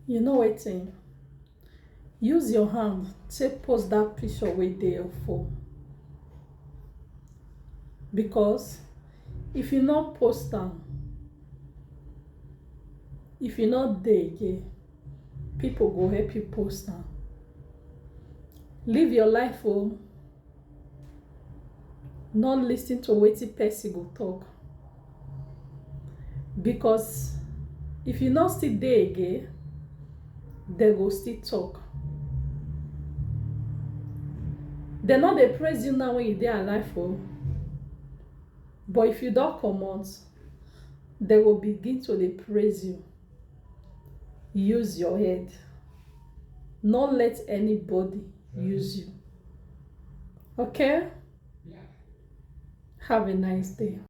You know wetin? Use your hand take post that picture wey dey your phone, because if you no post am, if you no dey again, people go help you post am. Live your life o. No lis ten to wetin person go talk, because if you no still dey again, dem go still talk. Dem no dey praise you now when you dey alive o, but if you don comot, dem go begin to dey praise you. Use your head. No let anybody use you. Okay? Have a nice day.